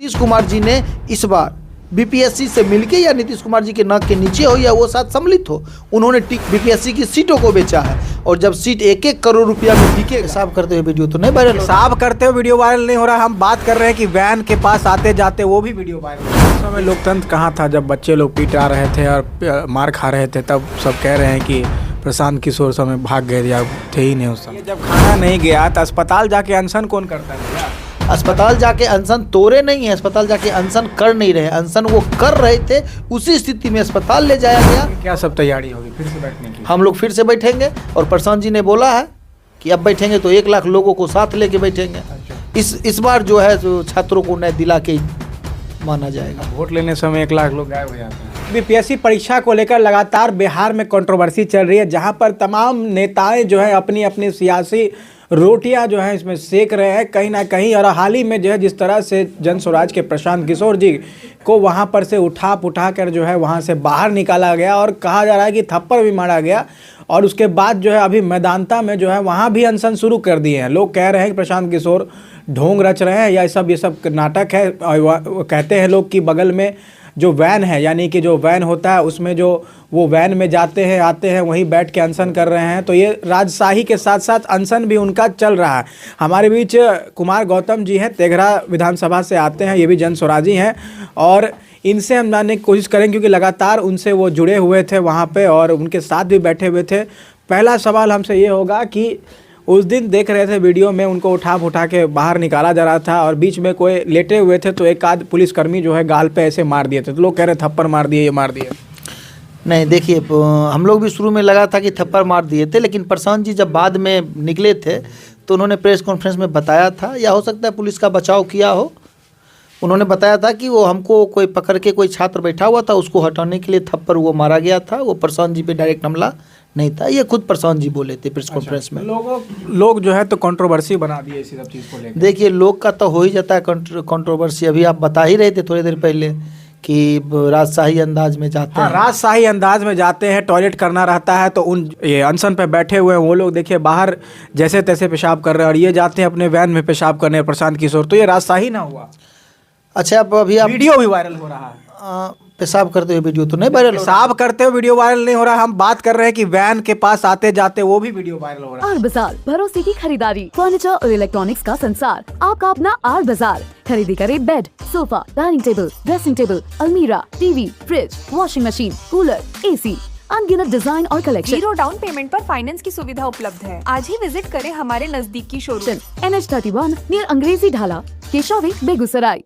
नीतीश कुमार जी ने इस बार बीपीएससी से मिलके या नीतीश कुमार जी के नाक के नीचे हो या वो साथ सम्मिलित हो, उन्होंने बीपीएससी की सीटों को बेचा है। और जब सीट 1-1 करोड़ रुपया में बिके, हिसाब करते हुए वीडियो तो नहीं वायरल, हिसाब करते हुए वीडियो वायरल नहीं हो रहा। हम बात कर रहे हैं कि वैन के पास आते जाते वो भी वीडियो वायरल। उस समय लोकतंत्र कहाँ था जब बच्चे लोग पीट आ रहे थे और मार खा रहे थे, तब सब कह रहे हैं कि प्रशांत किशोर समय भाग गए या थे ही नहीं उस समय। जब खाना नहीं गया तो अस्पताल जाके अनशन कौन करता है? अस्पताल जाके अनशन तोड़े नहीं है, अस्पताल जाके अनशन कर नहीं रहे, अनशन वो कर रहे थे, उसी स्थिति में अस्पताल ले जाया गया। क्या सब तैयारी होगी फिर से बैठने की? हम लोग फिर से बैठेंगे और प्रशांत जी ने बोला है कि अब बैठेंगे तो 1 लाख लोगों को साथ लेके बैठेंगे। इस बार जो है जो छात्रों को न्याय दिला के माना जाएगा। वोट लेने समय 1 लाख लोग गायब हो जाते हैं। बीपीएससी परीक्षा को लेकर लगातार बिहार में कंट्रोवर्सी चल रही है, जहां पर तमाम नेताएं जो है अपनी अपनी सियासी रोटियां जो है इसमें सेक रहे हैं कहीं ना कहीं। और हाल ही में जो है जिस तरह से जन स्वराज के प्रशांत किशोर जी को वहां पर से उठा कर जो है वहां से बाहर निकाला गया और कहा जा रहा है कि थप्पड़ भी मारा गया। और उसके बाद जो है अभी मैदानता में जो है वहाँ भी अनशन शुरू कर दिए हैं। लोग कह रहे हैं कि प्रशांत किशोर ढोंग रच रहे हैं या ये सब नाटक है। और कहते हैं लोग कि बगल में जो वैन है, यानी कि जो वैन होता है उसमें जो वो वैन में जाते हैं आते हैं वहीं बैठ के अनशन कर रहे हैं। तो ये राजशाही के साथ साथ अनशन भी उनका चल रहा है। हमारे बीच कुमार गौतम जी हैं, तेघरा विधानसभा से आते हैं, ये भी जन स्वराजी हैं और इनसे हम जानने की कोशिश करें क्योंकि लगातार उनसे वो जुड़े हुए थे वहाँ पे और उनके साथ भी बैठे हुए थे। पहला सवाल हमसे ये होगा कि उस दिन देख रहे थे वीडियो में उनको उठा के बाहर निकाला जा रहा था और बीच में कोई लेटे हुए थे तो एक आध पुलिसकर्मी जो है गाल पे ऐसे मार दिए थे, तो लोग कह रहे थप्पड़ मार दिए, ये मार दिए। नहीं, देखिए हम लोग भी शुरू में लगा था कि थप्पड़ मार दिए थे, लेकिन प्रशांत जी जब बाद में निकले थे तो उन्होंने प्रेस कॉन्फ्रेंस में बताया था, या हो सकता है पुलिस का बचाव किया हो, उन्होंने बताया था कि वो हमको कोई पकड़ के कोई छात्र बैठा हुआ था उसको हटाने के लिए थप्पड़ वो मारा गया था, वो प्रशांत जी पे डायरेक्ट हमला नहीं था। ये खुद प्रशांत जी बोले थे प्रेस कॉन्फ्रेंस में। लोग जो है तो कंट्रोवर्सी बना दिए इसी सब चीज़ को लेकर। देखिए लोग का तो हो ही जाता है कंट्रोवर्सी। अभी आप बता ही रहे थे थोड़ी देर पहले कि राजशाही अंदाज में जाते हैं। राजशाही अंदाज में जाते हैं, टॉयलेट करना रहता है तो उन ये अनशन पे बैठे हुए हैं वो लोग देखिए बाहर जैसे तैसे पेशाब कर रहे हैं और ये जाते हैं अपने वैन में पेशाब करने प्रशांत किशोर, तो ये राजशाही ना हुआ? अच्छा, अभी आप वीडियो भी वायरल हो रहा है। पेशाब करते हुए वीडियो तो नहीं वायरल, पेशाब करते हुए वीडियो वायरल नहीं हो रहा। हम बात कर रहे हैं कि वैन के पास आते जाते वो भी वीडियो वायरल हो रहा है। आर बाजार, भरोसे की खरीदारी, फर्नीचर और इलेक्ट्रॉनिक्स का संसार, आपका अपना आर बाजार। खरीदी करे bed, sofa, dining table, dressing table, अलमीरा, TV, fridge, washing machine, cooler, AC, अनगिनत डिजाइन और कलेक्शन। 0 डाउन पेमेंट पर फाइनेंस की सुविधा उपलब्ध है। आज ही विजिट करें हमारे नजदीकी शोरूम NH31 नियर अंग्रेजी ढाला, केशव, बेगूसराय।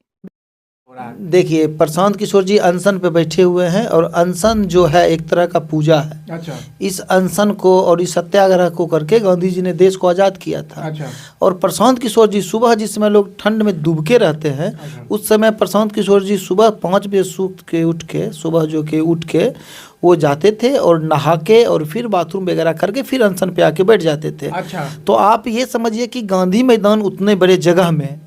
देखिए प्रशांत किशोर जी अनशन पे बैठे हुए हैं और अनशन जो है एक तरह का पूजा है। अच्छा। इस अनशन को और इस सत्याग्रह को करके गांधी जी ने देश को आज़ाद किया था। अच्छा। और प्रशांत किशोर जी सुबह जिस समय लोग ठंड में डूबके रहते हैं, उस समय प्रशांत किशोर जी सुबह 5 बजे सुबह उठ के वो जाते थे और नहा के और फिर बाथरूम वगैरह करके फिर अनशन पे आके बैठ जाते थे। अच्छा। तो आप ये समझिए कि गांधी मैदान उतने बड़े जगह में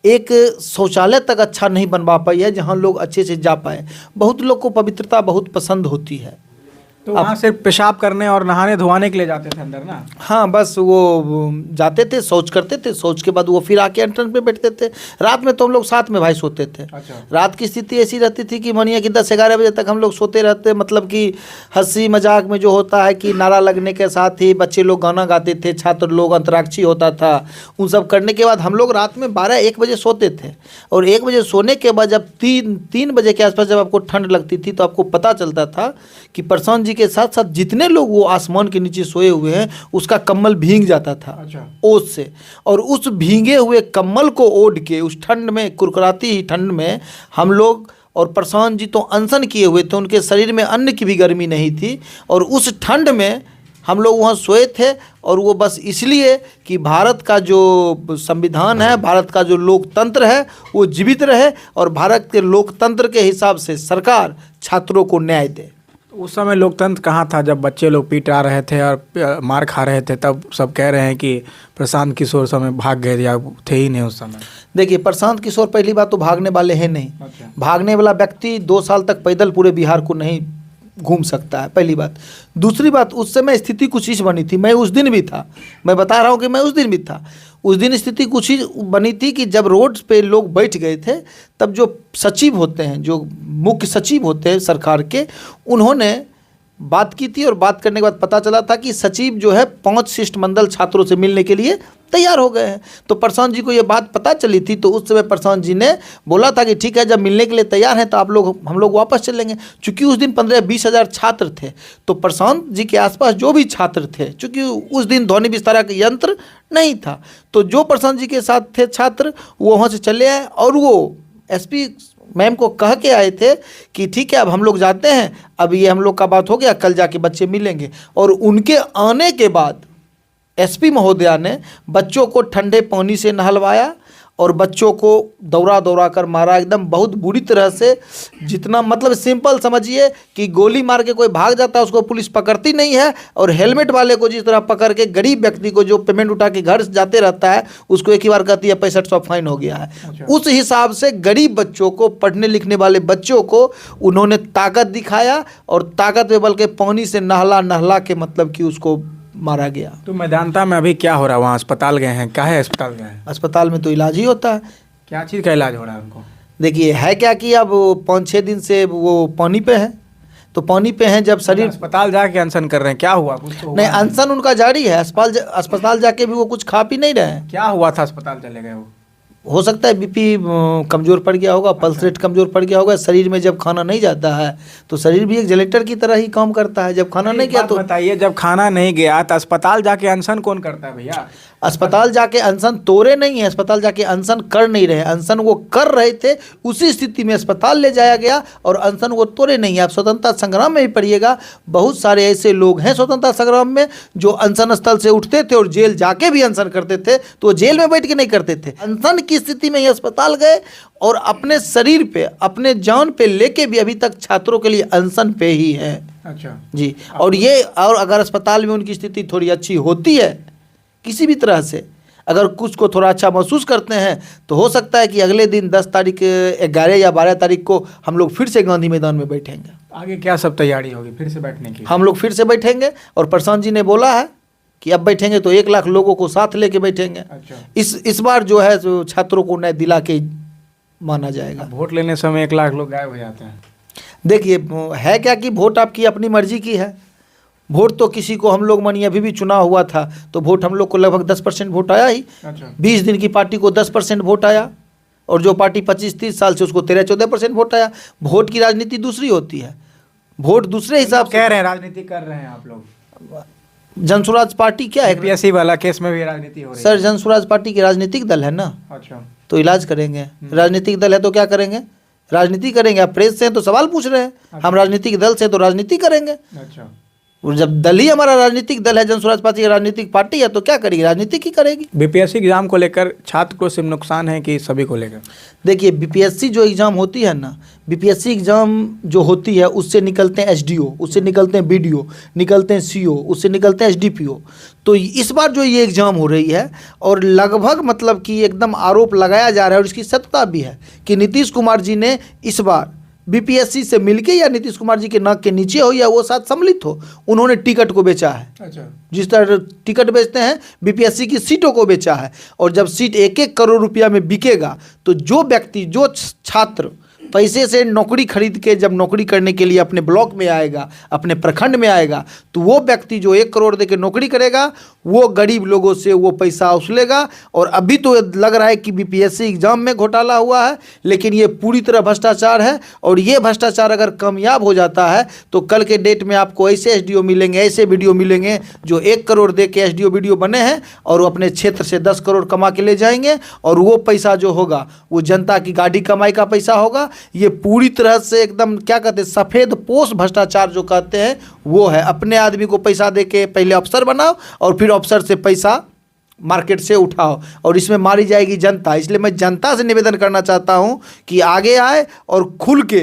एक शौचालय तक अच्छा नहीं बनवा पाई है जहाँ लोग अच्छे से जा पाए। बहुत लोग को पवित्रता बहुत पसंद होती है, तो वहाँ सिर्फ पेशाब करने और नहाने धोने के लिए जाते थे अंदर ना? हाँ, बस वो जाते थे, शौच करते थे, शौच के बाद वो फिर आके एंट्रेंस पे बैठते थे। रात में तो हम लोग साथ में भाई सोते थे। अच्छा। रात की स्थिति ऐसी रहती थी कि मानिए कि 10-11 बजे तक हम लोग सोते रहते, मतलब कि हंसी मजाक में जो होता है कि नारा लगने के साथ ही बच्चे लोग गाना गाते थे, छात्र लोग अंतराक्षी होता था, उन सब करने के बाद हम लोग रात में 12-1 बजे सोते थे। और 1 बजे सोने के बाद जब 3 बजे के आसपास जब आपको ठंड लगती थी तो आपको पता चलता था कि प्रशांत जी के साथ साथ जितने लोग वो आसमान के नीचे सोए हुए हैं उसका कम्बल भीग जाता था। अच्छा। ओस से, और उस भीगे हुए कम्बल को ओढ़ के उस ठंड में, कुरकुराती ही ठंड में हम लोग, और प्रशांत जी तो अनशन किए हुए थे, उनके शरीर में अन्न की भी गर्मी नहीं थी, और उस ठंड में हम लोग वहाँ सोए थे। और वो बस इसलिए कि भारत का जो संविधान है, भारत का जो लोकतंत्र है वो जीवित रहे और भारत के लोकतंत्र के हिसाब से सरकार छात्रों को न्याय दे। उस समय लोकतंत्र कहाँ था जब बच्चे लोग पीट आ रहे थे और मार खा रहे थे, तब सब कह रहे हैं कि प्रशांत किशोर समय भाग गए या थे ही नहीं उस समय? देखिए प्रशांत किशोर पहली बात तो भागने वाले हैं नहीं। अच्छा। भागने वाला व्यक्ति 2 साल तक पैदल पूरे बिहार को नहीं घूम सकता है, पहली बात। दूसरी बात, उस समय स्थिति कुछ इस बनी थी, मैं उस दिन भी था, मैं बता रहा हूँ कि मैं उस दिन भी था। उस दिन स्थिति कुछ ही बनी थी कि जब रोड पे लोग बैठ गए थे, तब जो सचिव होते हैं, जो मुख्य सचिव होते हैं सरकार के, उन्होंने बात की थी और बात करने के बाद पता चला था कि सचिव जो है 5 शिष्टमंडल छात्रों से मिलने के लिए तैयार हो गए हैं। तो प्रशांत जी को ये बात पता चली थी, तो उस समय प्रशांत जी ने बोला था कि ठीक है, जब मिलने के लिए तैयार हैं तो हम लोग वापस चलेंगे। चूँकि उस दिन 15-20 हज़ार छात्र थे, तो प्रशांत जी के आसपास जो भी छात्र थे, चूँकि उस दिन ध्वनि विस्तारक का यंत्र नहीं था, तो जो प्रशांत जी के साथ थे छात्र, वो वहाँ से चले आए और वो एसपी मैम को कह के आए थे कि ठीक है, अब हम लोग जाते हैं, अब ये हम लोग का बात हो गया, कल जाके बच्चे मिलेंगे। और उनके आने के बाद एसपी महोदया ने बच्चों को ठंडे पानी से नहलवाया और बच्चों को दौड़ा दौड़ा कर मारा, एकदम बहुत बुरी तरह से। जितना मतलब सिंपल समझिए कि गोली मार के कोई भाग जाता है, उसको पुलिस पकड़ती नहीं है, और हेलमेट वाले को जिस तरह पकड़ के गरीब व्यक्ति को जो पेमेंट उठा के घर जाते रहता है, उसको एक ही बार कहती है 6500 फाइन हो गया है। अच्छा। उस हिसाब से गरीब बच्चों को, पढ़ने लिखने वाले बच्चों को उन्होंने ताकत दिखाया, और ताकत में बल्कि पानी से नहला के मतलब कि उसको मारा गया। तो मैदानता में अभी क्या हो रहा है? वहाँ अस्पताल गए हैं, काहे अस्पताल गए हैं? अस्पताल में तो इलाज ही होता है। क्या चीज़ का इलाज हो रहा है उनको? देखिए है क्या कि अब 5-6 दिन से वो पानी पे हैं, तो पानी पे हैं, जब शरीर अस्पताल जाके अनशन कर रहे हैं, क्या हुआ? कुछ तो हुआ नहीं, अनशन उनका जारी है। अस्पताल जाके भी वो कुछ खा पी नहीं रहे हैं। क्या हुआ था? अस्पताल चले गए वो? हो सकता है बीपी कमज़ोर पड़ गया होगा, पल्स रेट कमज़ोर पड़ गया होगा। शरीर में जब खाना नहीं जाता है तो शरीर भी एक जनरेटर की तरह ही काम करता है। जब खाना नहीं गया तो बताइए, जब खाना नहीं गया तो अस्पताल जाके अनशन कौन करता है भैया? अस्पताल जाके अनशन तोड़े नहीं है, अस्पताल जाके अनशन कर नहीं रहे, अनशन वो कर रहे थे, उसी स्थिति में अस्पताल ले जाया गया और अनशन वो तोड़े नहीं है। आप स्वतंत्रता संग्राम में भी पढ़िएगा, बहुत सारे ऐसे लोग हैं स्वतंत्रता संग्राम में जो अनशन स्थल से उठते थे और जेल जाके भी अनशन करते थे, तो वो जेल में बैठ के नहीं करते थे, अनशन की स्थिति में ही अस्पताल गए और अपने शरीर पे, अपने जान पे लेके भी अभी तक छात्रों के लिए अनशन पे ही है। अच्छा जी। और अगर अस्पताल में उनकी स्थिति थोड़ी अच्छी होती है, किसी भी तरह से अगर कुछ को थोड़ा अच्छा महसूस करते हैं, तो हो सकता है कि अगले दिन 10 तारीख, 11 या 12 तारीख को हम लोग फिर से गांधी मैदान में बैठेंगे। आगे क्या सब तैयारी होगी फिर से बैठने की? हम लोग फिर से बैठेंगे और प्रशांत जी ने बोला है कि अब बैठेंगे तो 1 लाख लोगों को साथ लेके बैठेंगे। अच्छा। इस बार जो है जो छात्रों को न्याय दिला के माना जाएगा। वोट लेने समय 1 लाख लोग गायब हो जाते हैं। देखिए है क्या कि वोट आपकी अपनी मर्जी की है। वोट तो किसी को, हम लोग मानिए अभी भी चुनाव हुआ था तो वोट हम लोग को लगभग 10% वोट आया ही। अच्छा। 20 दिन की पार्टी को 10% वोट आया और जो पार्टी 25-30 साल से उसको 13-14% वोट आया। वोट की राजनीति दूसरी होती है, वोट दूसरे हिसाब से। कह रहे हैं राजनीति कर रहे हैं आप लोग। जनसुराज पार्टी क्या है? यूपीएससी वाला केस में भी राजनीति हो रही है। सर जनसुराज पार्टी के राजनीतिक दल है ना, अच्छा। तो इलाज करेंगे। राजनीतिक दल है तो क्या करेंगे? राजनीति करेंगे। आप प्रेस से हैं तो सवाल पूछ रहे हैं, हम राजनीतिक दल से तो राजनीति करेंगे। अच्छा। और जब दल ही हमारा राजनीतिक दल है, जनसुराज पार्टी की राजनीतिक पार्टी है, तो क्या करेगी? राजनीति ही करेगी। बीपीएससी एग्जाम को लेकर छात्र को सिर्फ नुकसान है कि सभी को लेकर? देखिए बीपीएससी जो एग्ज़ाम होती है ना, बीपीएससी एग्ज़ाम जो होती है उससे निकलते हैं एसडीओ, उससे निकलते हैं बीडीओ, निकलते हैं सीओ, उससे निकलते हैं एसडीपीओ। तो इस बार जो ये एग्ज़ाम हो रही है और लगभग मतलब कि एकदम आरोप लगाया जा रहा है और इसकी सत्यता भी है कि नीतीश कुमार जी ने इस बार बीपीएससी से मिलके, या नीतीश कुमार जी के नाक के नीचे हो या वो साथ सम्मिलित हो, उन्होंने टिकट को बेचा है। अच्छा। जिस तरह टिकट बेचते हैं बीपीएससी की सीटों को बेचा है। और जब सीट 1-1 करोड़ रुपया में बिकेगा तो जो व्यक्ति, जो छात्र पैसे से नौकरी खरीद के जब नौकरी करने के लिए अपने ब्लॉक में आएगा, अपने प्रखंड में आएगा, तो वो व्यक्ति जो 1 करोड़ दे के नौकरी करेगा, वो गरीब लोगों से वो पैसा वसूलेगा। और अभी तो लग रहा है कि बीपीएससी एग्जाम में घोटाला हुआ है, लेकिन ये पूरी तरह भ्रष्टाचार है। और ये भ्रष्टाचार अगर कामयाब हो जाता है तो कल के डेट में आपको ऐसे एसडीओ मिलेंगे, ऐसे बीडीओ मिलेंगे जो 1 करोड़ दे के एसडीओ बीडीओ बने हैं और वो अपने क्षेत्र से 10 करोड़ कमा के ले जाएंगे। और वो पैसा जो होगा वो जनता की गाड़ी कमाई का पैसा होगा। ये पूरी तरह से एकदम क्या कहते हैं, सफ़ेद पोश भ्रष्टाचार जो कहते हैं वो है। अपने आदमी को पैसा दे के पहले अफसर बनाओ और फिर अफसर से पैसा मार्केट से उठाओ, और इसमें मारी जाएगी जनता। इसलिए मैं जनता से निवेदन करना चाहता हूं कि आगे आए और खुल के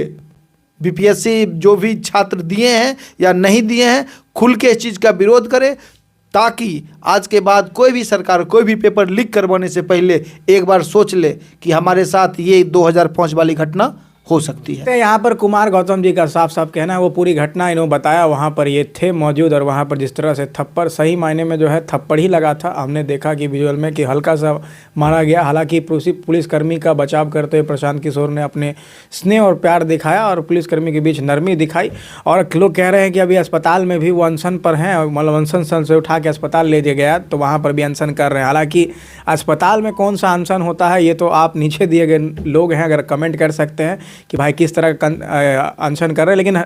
बीपीएससी जो भी छात्र दिए हैं या नहीं दिए हैं, खुल के इस चीज़ का विरोध करें, ताकि आज के बाद कोई भी सरकार कोई भी पेपर लीक करवाने से पहले एक बार सोच ले कि हमारे साथ ये 2005 वाली घटना हो सकती है। तो यहाँ पर कुमार गौतम जी का साफ साफ कहना है, वो पूरी घटना इन्होंने बताया, वहाँ पर ये थे मौजूद और वहाँ पर जिस तरह से थप्पड़, सही मायने में जो है थप्पड़ ही लगा था। हमने देखा कि विजुअल में कि हल्का सा मारा गया। हालांकि पुलिसकर्मी का बचाव करते हुए प्रशांत किशोर ने अपने स्नेह और प्यार दिखाया और पुलिसकर्मी के बीच नरमी दिखाई। और लोग कह रहे हैं कि अभी अस्पताल में भी वो अनशन पर हैं, मतलब अनशन से उठा के अस्पताल ले दिया गया तो वहाँ पर भी अनशन कर रहे हैं। हालांकि अस्पताल में कौन सा अनशन होता है ये तो आप नीचे दिए गए लोग हैं, अगर कमेंट कर सकते हैं कि भाई किस तरह का अनशन कर रहे हैं। लेकिन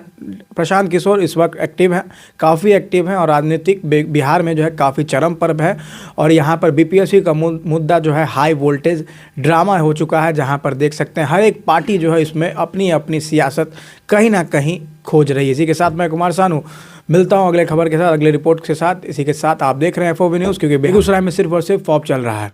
प्रशांत किशोर इस वक्त एक्टिव हैं, काफ़ी एक्टिव हैं और राजनीतिक बिहार में जो है काफ़ी चरम पर है। और यहाँ पर बीपीएससी का मुद्दा जो है हाई वोल्टेज ड्रामा हो चुका है, जहाँ पर देख सकते हैं हर एक पार्टी जो है इसमें अपनी अपनी सियासत कहीं ना कहीं खोज रही है। इसी के साथ मैं कुमार सानू मिलता हूँ अगले खबर के साथ, अगले रिपोर्ट के साथ। इसी के साथ आप देख रहे हैं FOB न्यूज़, क्योंकि बेगूसराय में सिर्फ और सिर्फ फॉप चल रहा है।